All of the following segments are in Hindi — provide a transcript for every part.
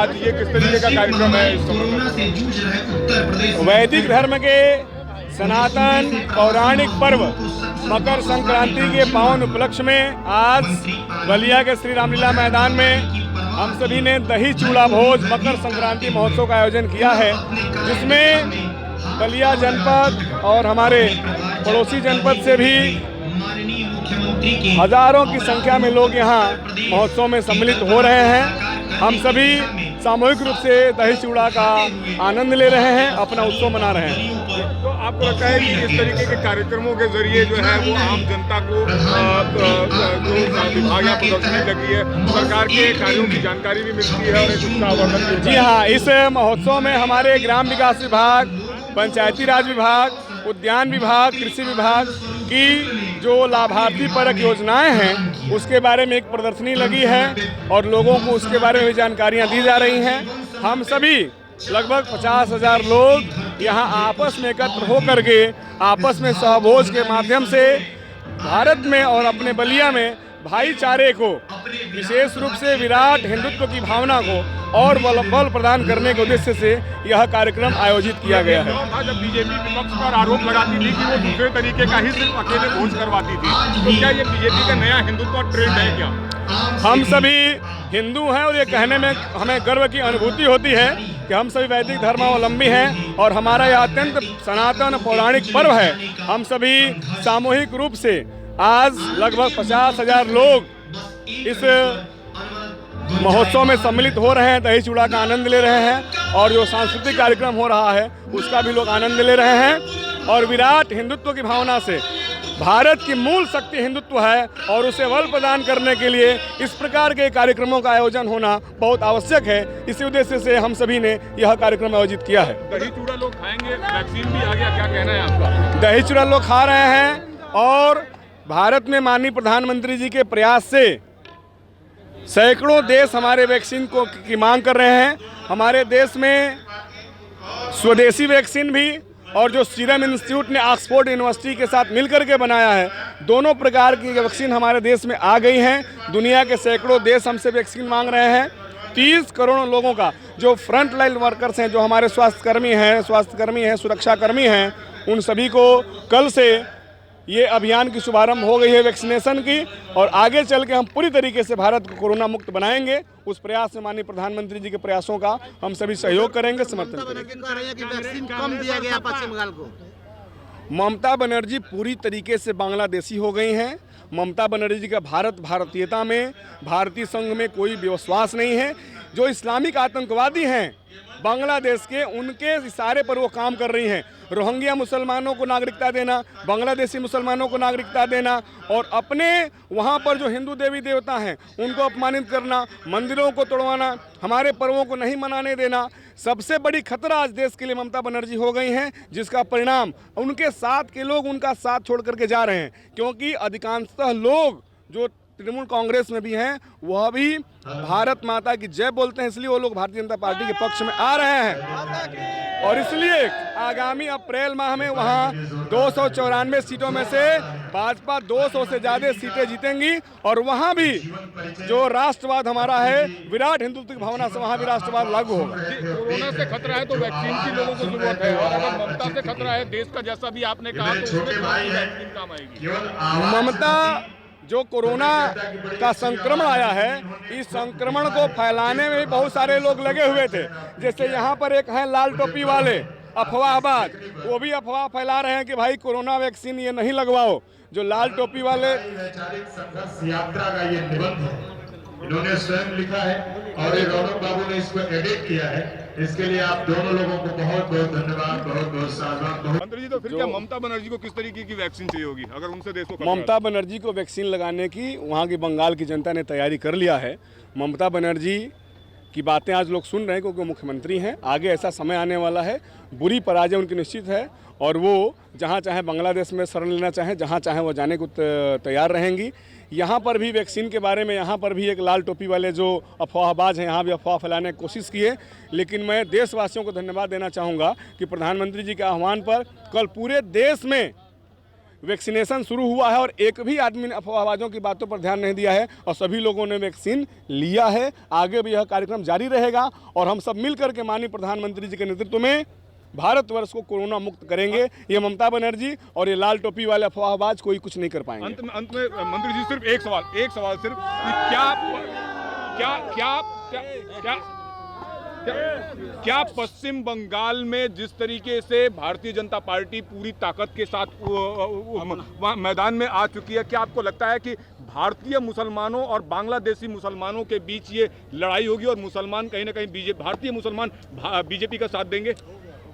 आज ये किस तरीके का कार्यक्रम है इस समय? वैदिक धर्म के सनातन पौराणिक पर्व मकर संक्रांति के पावन उपलक्ष्य में आज बलिया के श्री रामलीला मैदान में हम सभी ने दही चूड़ा भोज मकर संक्रांति महोत्सव का आयोजन किया है, जिसमें बलिया जनपद और हमारे पड़ोसी जनपद से भी हजारों की संख्या में लोग यहाँ महोत्सव में सम्मिलित हो रहे हैं। हम सभी सामूहिक रूप से दही चूड़ा का आनंद ले रहे हैं, अपना उत्सव मना रहे हैं। तो आपको लगता है कि इस तरीके के कार्यक्रमों के जरिए जो है वो आम जनता को जो विभाग या प्रदर्शनी लगी है सरकार के कार्यों की जानकारी भी मिलती है और एक उसका आवर्धन भी? जी हाँ, इस महोत्सव में हमारे ग्राम विकास विभाग, पंचायती राज विभाग, उद्यान विभाग, कृषि विभाग की जो लाभार्थी परक योजनाएं हैं उसके बारे में एक प्रदर्शनी लगी है और लोगों को उसके बारे में भी जानकारियां दी जा रही हैं। हम सभी लगभग 50,000 लोग यहाँ आपस में एकत्र होकर के आपस में सहभोज के माध्यम से भारत में और अपने बलिया में भाईचारे को, विशेष रूप से विराट हिंदुत्व की भावना को और बल प्रदान करने के उद्देश्य से यह कार्यक्रम आयोजित किया गया है। जब बीजेपी विपक्ष पर आरोप लगाती थी कि वो दूसरे तरीके का ही सिर्फ अकेले भोज करवाती थी, तो क्या ये बीजेपी का नया हिंदुत्व ट्रेंड है क्या? हम सभी हिंदू हैं और ये कहने में हमें गर्व की अनुभूति होती है कि हम सभी वैदिक धर्मावलंबी हैं और हमारा यह अत्यंत सनातन पौराणिक पर्व है। हम सभी सामूहिक रूप से आज लगभग 50,000 लोग इस महोत्सव में सम्मिलित हो रहे हैं, दही चूड़ा का आनंद ले रहे हैं और जो सांस्कृतिक कार्यक्रम हो रहा है उसका भी लोग आनंद ले रहे हैं। और विराट हिंदुत्व की भावना से, भारत की मूल शक्ति हिंदुत्व है और उसे बल प्रदान करने के लिए इस प्रकार के कार्यक्रमों का आयोजन होना बहुत आवश्यक है। इसी उद्देश्य से हम सभी ने यह कार्यक्रम आयोजित किया है। दही चूड़ा लोग खाएंगे, वैक्सीन भी आ गया, क्या कहना है आपका? दही चूड़ा लोग खा रहे हैं और भारत में माननीय प्रधानमंत्री जी के प्रयास से सैकड़ों देश हमारे वैक्सीन की मांग कर रहे हैं। हमारे देश में स्वदेशी वैक्सीन भी और जो सीरम इंस्टीट्यूट ने ऑक्सफोर्ड यूनिवर्सिटी के साथ मिलकर के बनाया है, दोनों प्रकार की वैक्सीन हमारे देश में आ गई हैं। दुनिया के सैकड़ों देश हमसे वैक्सीन मांग रहे हैं। 30 करोड़ लोगों का जो फ्रंट लाइन वर्कर्स हैं, जो हमारे स्वास्थ्यकर्मी हैं, सुरक्षाकर्मी हैं, उन सभी को कल से ये अभियान की शुभारंभ हो गई है वैक्सीनेशन की और आगे चल के हम पूरी तरीके से भारत को कोरोना मुक्त बनाएंगे। उस प्रयास में माननीय प्रधानमंत्री जी के प्रयासों का हम सभी सहयोग करेंगे, समर्थन करेंगे। ममता बनर्जी पूरी तरीके से बांग्लादेशी हो गई हैं। ममता बनर्जी का भारतीयता में, भारतीय संघ में कोई विश्वास नहीं है। जो इस्लामिक आतंकवादी हैं बांग्लादेश के, उनके इशारे पर वो काम कर रही हैं। रोहिंग्या मुसलमानों को नागरिकता देना, बांग्लादेशी मुसलमानों को नागरिकता देना और अपने वहाँ पर जो हिंदू देवी देवता हैं उनको अपमानित करना, मंदिरों को तोड़वाना, हमारे पर्वों को नहीं मनाने देना, सबसे बड़ी खतरा आज देश के लिए ममता बनर्जी हो गई हैं, जिसका परिणाम उनके साथ के लोग उनका साथ छोड़ करके जा रहे हैं। क्योंकि अधिकांशतः लोग जो तृणमूल कांग्रेस में भी हैं वह भी भारत माता की जय बोलते हैं, इसलिए वो लोग भारतीय जनता पार्टी के पक्ष में आ रहे हैं। और इसलिए आगामी अप्रैल माह में वहाँ 294 सीटों में से भाजपा 200 से ज़्यादा सीटें जीतेंगी और वहाँ भी जो राष्ट्रवाद हमारा है, विराट हिंदुत्व की भावना से वहाँ भी राष्ट्रवाद लागू होगा। कोरोना से खतरा है तो वैक्सीन की लोगों को जरूरत है और अगर ममता से खतरा है देश का, जैसा भी आपने कहा, तो उसमें वैक्सीन काम आएगी। ममता जो कोरोना का संक्रमण आया है, इस संक्रमण को फैलाने में भी बहुत सारे लोग लगे हुए थे। जैसे यहाँ पर एक हैं लाल टोपी वाले अफवाहबाज, वो भी अफवाह फैला रहे हैं कि भाई कोरोना वैक्सीन ये नहीं लगवाओ। जो लाल टोपी वाले यात्रा का ये निबंध है, इन्होंने स्वयं लिखा है और ये रौनक बाबू ने इसको एडिट किया है। इसके लिए आप दोनों लोगों को बहुत बहुत धन्यवाद, बहुत बहुत साधुवाद। मंत्री जी, तो फिर क्या ममता बनर्जी को किस तरीके की वैक्सीन चाहिए होगी अगर उनसे देश को? ममता बनर्जी को वैक्सीन लगाने की वहाँ की बंगाल की जनता ने तैयारी कर लिया है। ममता बनर्जी की बातें आज लोग सुन रहे हैं क्योंकि मुख्यमंत्री हैं। आगे ऐसा समय आने वाला है, बुरी पराजय उनकी निश्चित है और वो जहाँ चाहे बांग्लादेश में शरण लेना चाहें, जहाँ चाहे वो जाने को तैयार रहेंगी। यहाँ पर भी वैक्सीन के बारे में यहाँ पर भी एक लाल टोपी वाले जो अफवाहबाज हैं यहाँ भी अफवाह फैलाने की कोशिश की है। लेकिन मैं देशवासियों को धन्यवाद देना चाहूँगा कि प्रधानमंत्री जी के आह्वान पर कल पूरे देश में वैक्सीनेशन शुरू हुआ है और एक भी आदमी ने अफवाहबाजों की बातों पर ध्यान नहीं दिया है और सभी लोगों ने वैक्सीन लिया है। आगे भी यह कार्यक्रम जारी रहेगा और हम सब मिलकर के माननीय प्रधानमंत्री जी के नेतृत्व में भारतवर्ष को कोरोना मुक्त करेंगे। ये ममता बनर्जी और ये लाल टोपी वाले अफवाहबाज कोई कुछ नहीं कर पाएंगे। अंत में मंत्री जी सिर्फ एक सवाल सिर्फ कि क्या पश्चिम बंगाल में जिस तरीके से भारतीय जनता पार्टी पूरी ताकत के साथ मैदान में आ चुकी है, क्या आपको लगता है कि भारतीय मुसलमानों और बांग्लादेशी मुसलमानों के बीच ये लड़ाई होगी और मुसलमान कहीं ना कहीं भारतीय मुसलमान बीजेपी का साथ देंगे?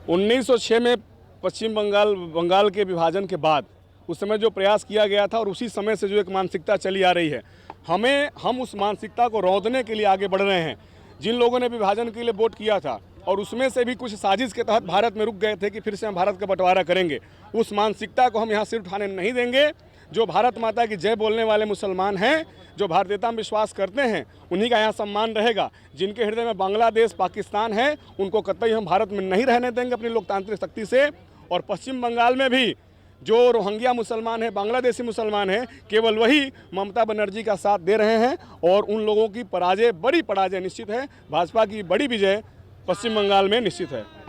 1906 में पश्चिम बंगाल के विभाजन के बाद उस समय जो प्रयास किया गया था और उसी समय से जो एक मानसिकता चली आ रही है, हम उस मानसिकता को रौंदने के लिए आगे बढ़ रहे हैं। जिन लोगों ने विभाजन के लिए वोट किया था और उसमें से भी कुछ साजिश के तहत भारत में रुक गए थे कि फिर से हम भारत का बंटवारा करेंगे, उस मानसिकता को हम यहाँ सिर उठाने नहीं देंगे। जो भारत माता की जय बोलने वाले मुसलमान हैं, जो भारतीयता में विश्वास करते हैं, उन्हीं का यहाँ सम्मान रहेगा। जिनके हृदय में बांग्लादेश पाकिस्तान है, उनको कतई हम भारत में नहीं रहने देंगे अपनी लोकतांत्रिक शक्ति से। और पश्चिम बंगाल में भी जो रोहिंग्या मुसलमान हैं, बांग्लादेशी मुसलमान हैं, केवल वही ममता बनर्जी का साथ दे रहे हैं और उन लोगों की बड़ी पराजय निश्चित है। भाजपा की बड़ी विजय पश्चिम बंगाल में निश्चित है।